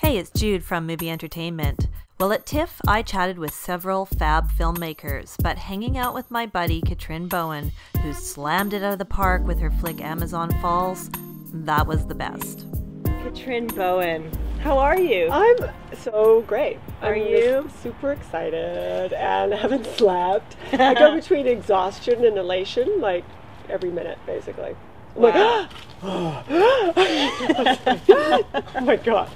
Hey, it's Jude from Movie Entertainment. Well, at TIFF, I chatted with several fab filmmakers, but hanging out with my buddy Katrin Bowen, who slammed it out of the park with her flick Amazon Falls, that was the best. Katrin Bowen, how are you? I'm so great. Are you? Super excited and haven't slept. I go between exhaustion and elation like every minute, basically. I'm Wow. oh my god.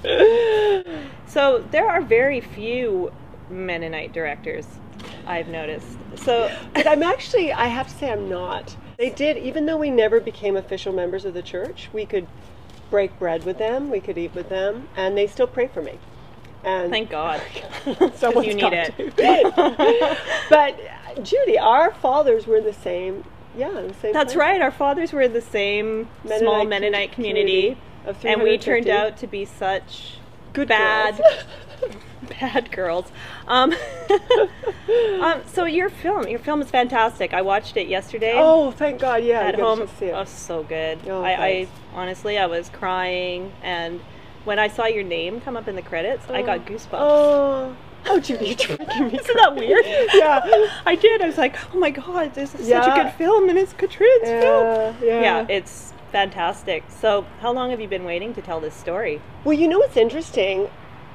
So there are very few Mennonite directors, I've noticed. So, But I'm actually, I have to say I'm not. They did, even though we never became official members of the church, we could break bread with them, we could eat with them, and they still pray for me. And thank God. someone's you need got it. to. But Judy, our fathers were the same. Yeah, the same. That's place. right. Our fathers were in the same small Mennonite community, of and we 350. turned out to be such Good bad, girls. bad girls. So your film is fantastic. I watched it yesterday. Oh, thank God! Yeah, at you home. got to see it. Oh, so good. Oh, I thanks. honestly, I was crying, and when I saw your name come up in the credits, I got goosebumps. Oh, Judy, you're making me. Isn't that weird? Yeah. I did. I was like, oh my God, this is such a good film, and it's Katrin's film. Yeah, it's fantastic. So, how long have you been waiting to tell this story? Well, you know what's interesting?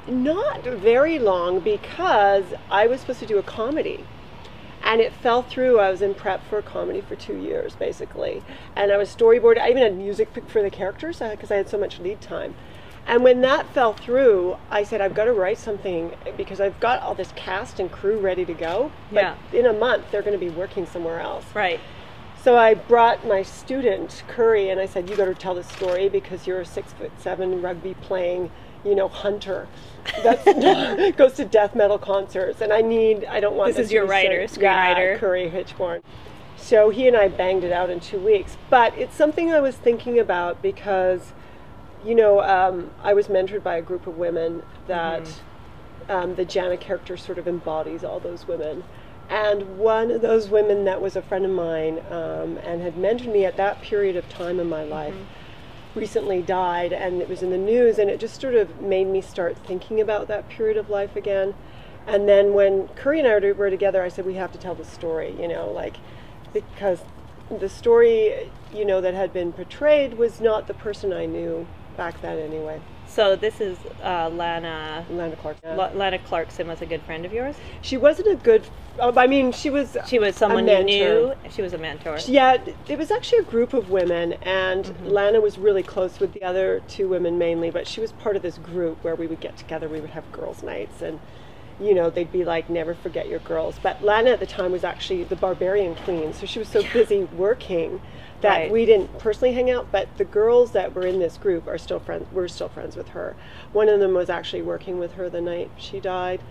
Not very long, because I was supposed to do a comedy. And it fell through. I was in prep for a comedy for 2 years, basically. And I was storyboarding. I even had music picked for the characters because I had so much lead time. And when that fell through, I said, I've got to write something because I've got all this cast and crew ready to go. But in a month, they're going to be working somewhere else. Right. So I brought my student, Curry, and I said, you got to tell this story because you're a 6'7" rugby playing, hunter that goes to death metal concerts. And I don't want this is your writer, screenwriter. Yeah, Curry Hitchborn. So he and I banged it out in 2 weeks. But it's something I was thinking about because I was mentored by a group of women that the Jana character sort of embodies all those women. And one of those women that was a friend of mine and had mentored me at that period of time in my life recently died, and it was in the news, and it just sort of made me start thinking about that period of life again. And then when Curry and I were together, I said, we have to tell the story, because the story, that had been portrayed was not the person I knew back then anyway. So this is Lana Clarkson. Lana Clarkson was a good friend of yours? She wasn't a good, she was someone you knew? She was a mentor? Yeah, it was actually a group of women, and Lana was really close with the other two women mainly, but she was part of this group where we would get together, we would have girls' nights, and they'd be like, never forget your girls. But Lana at the time was actually the barbarian queen, so she was so busy working that we didn't personally hang out, but the girls that were in this group are still friends. We're still friends with her. One of them was actually working with her the night she died.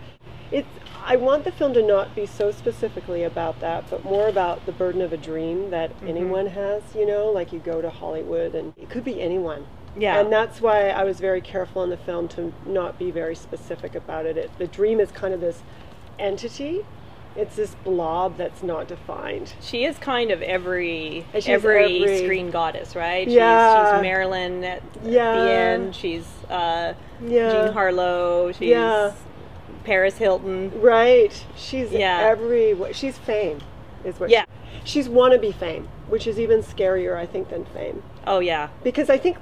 I want the film to not be so specifically about that, but more about the burden of a dream that anyone has, like you go to Hollywood and it could be anyone. Yeah. And that's why I was very careful in the film to not be very specific about it. The dream is kind of this entity. It's this blob that's not defined. She is kind of every screen goddess, right? Yeah. She's Marilyn at the end. She's Jean Harlow. She's Paris Hilton. Right. She's she's fame, is what she's wannabe fame, which is even scarier, I think, than fame. Oh, yeah. Because I think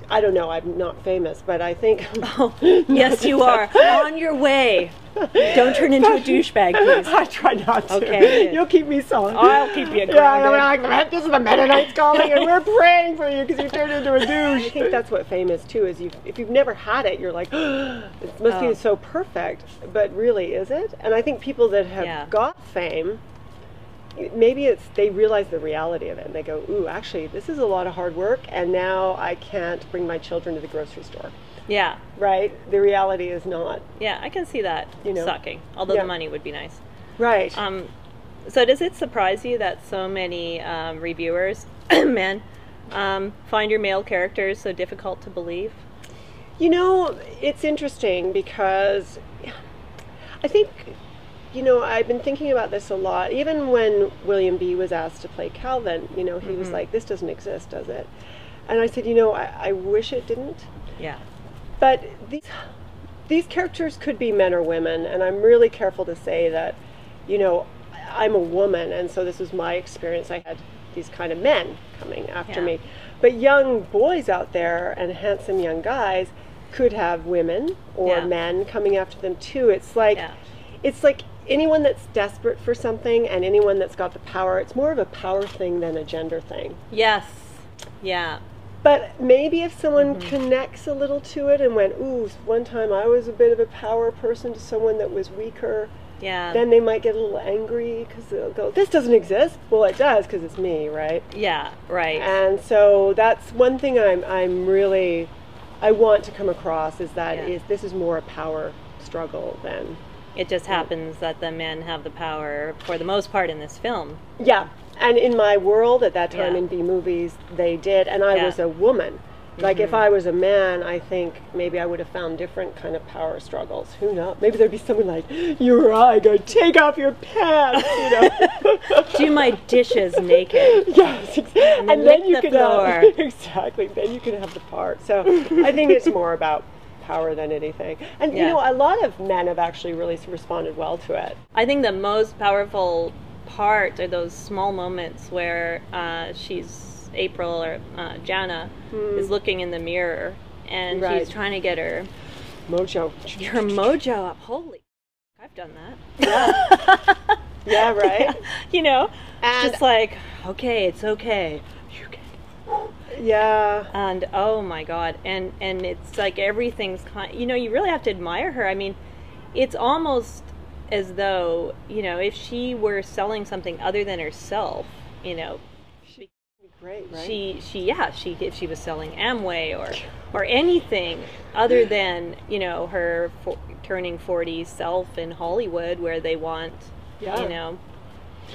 I don't know, I'm not famous, but I think... Oh, yes, you are. On your way. Don't turn into a douchebag, please. I try not to. Okay. You'll keep me solid. I'll keep you grounded. Yeah, I'm like, this is the Mennonites calling, and we're praying for you because you turned into a douche. I think that's what fame is, too, is if you've never had it, you're like, it must be so perfect. But really, is it? And I think people that have got fame... maybe they realize the reality of it and they go, ooh, actually, this is a lot of hard work, and now I can't bring my children to the grocery store. Yeah. Right? The reality is not. Yeah, I can see that sucking, although the money would be nice. Right. So does it surprise you that so many reviewers, men, find your male characters so difficult to believe? It's interesting because I think... I've been thinking about this a lot. Even when William B. was asked to play Calvin, he was like, this doesn't exist, does it? And I said, I wish it didn't. Yeah. But these characters could be men or women, and I'm really careful to say that, you know, I'm a woman, and so this was my experience. I had these kind of men coming after me. But young boys out there and handsome young guys could have women or men coming after them too. It's like anyone that's desperate for something and anyone that's got the power, it's more of a power thing than a gender thing. Yes. Yeah. But maybe if someone connects a little to it and went, ooh, one time I was a bit of a power person to someone that was weaker, then they might get a little angry because they'll go, this doesn't exist. Well, it does because it's me, right? Yeah, right. And so that's one thing I'm really, I want to come across is that this is more a power struggle than... It just happens that the men have the power for the most part in this film. Yeah, and in my world at that time in B movies, they did, and I was a woman. Like if I was a man, I think maybe I would have found different kind of power struggles. Who knows? Maybe there'd be someone like, you or I go, take off your pants, you know. Do my dishes naked. Yes, and then you could have, exactly, then you could have the part. So I think it's more about power than anything. And you know, a lot of men have actually really responded well to it. I think the most powerful part are those small moments where April or Jana is looking in the mirror and she's trying to get her mojo up. Holy, I've done that. Yeah, right. You know, and just like, okay, it's okay. You can. Yeah. And oh my God, and it's like everything's you know, you really have to admire her. I mean, it's almost as though, you know, if she were selling something other than herself, you know. Great, right? If she was selling Amway or anything other than, you know, her turning 40 self in Hollywood where they want, you know,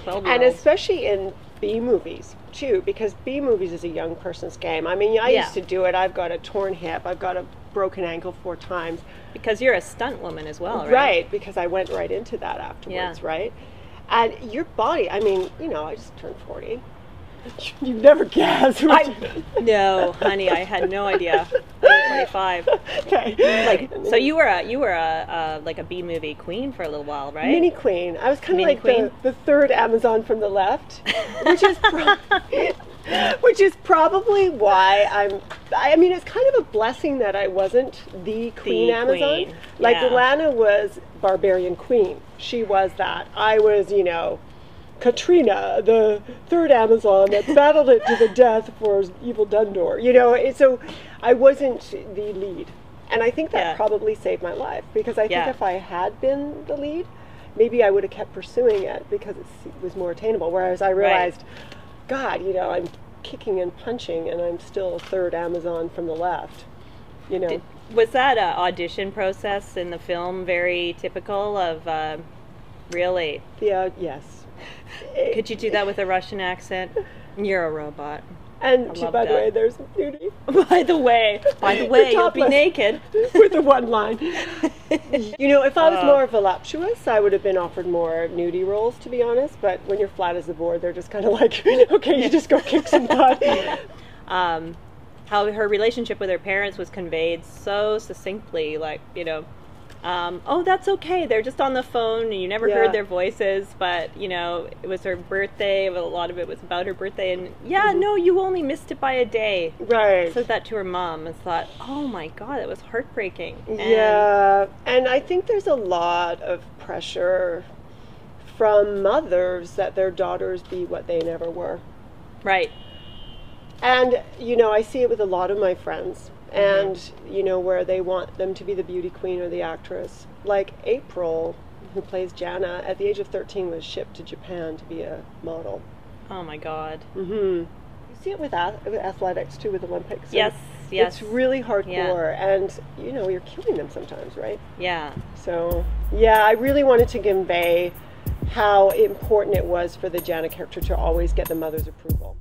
12-year-olds. And especially in B movies too, because B movies is a young person's game. I mean, I used to do it. I've got a torn hip. I've got a broken ankle 4 times. Because you're a stunt woman as well, right? Right, because I went right into that afterwards, right? And your body, I mean, you know, I just turned 40. You've never guessed. No, honey, I had no idea. I was 25. Okay. Like, so you were a like a B movie queen for a little while, right? Mini queen. I was kind of like the third Amazon from the left, which is which is probably why I mean, it's kind of a blessing that I wasn't the queen Amazon. Queen. Like Lana was barbarian queen. She was that. I was, you know, Katrina, the third Amazon that battled it to the death for evil Dundor. You know, so I wasn't the lead. And I think that probably saved my life, because I think if I had been the lead, maybe I would have kept pursuing it because it was more attainable. Whereas I realized, God, you know, I'm kicking and punching and I'm still third Amazon from the left, you know. Was that audition process in the film very typical of, really? Yeah, yes. Could you do that with a Russian accent? You're a robot. And by the way, there's nudity. By the way, you'll be naked. With the one line. You know, if I was more voluptuous, I would have been offered more nudie roles, to be honest. But when you're flat as a board, they're just kind of like, okay, you just go kick some butt. How her relationship with her parents was conveyed so succinctly, like, you know, oh, that's okay, they're just on the phone and you never heard their voices, but, you know, it was her birthday, a lot of it was about her birthday, and no, you only missed it by a day. Right. Said that to her mom and thought, oh my God, it was heartbreaking. And I think there's a lot of pressure from mothers that their daughters be what they never were. Right. And, you know, I see it with a lot of my friends. And, you know, where they want them to be the beauty queen or the actress. Like April, who plays Jana, at the age of 13 was shipped to Japan to be a model. Oh my God. You see it with athletics too, with Olympics. Yes. It's really hardcore, and, you know, you're killing them sometimes, right? Yeah. So, yeah, I really wanted to convey how important it was for the Jana character to always get the mother's approval.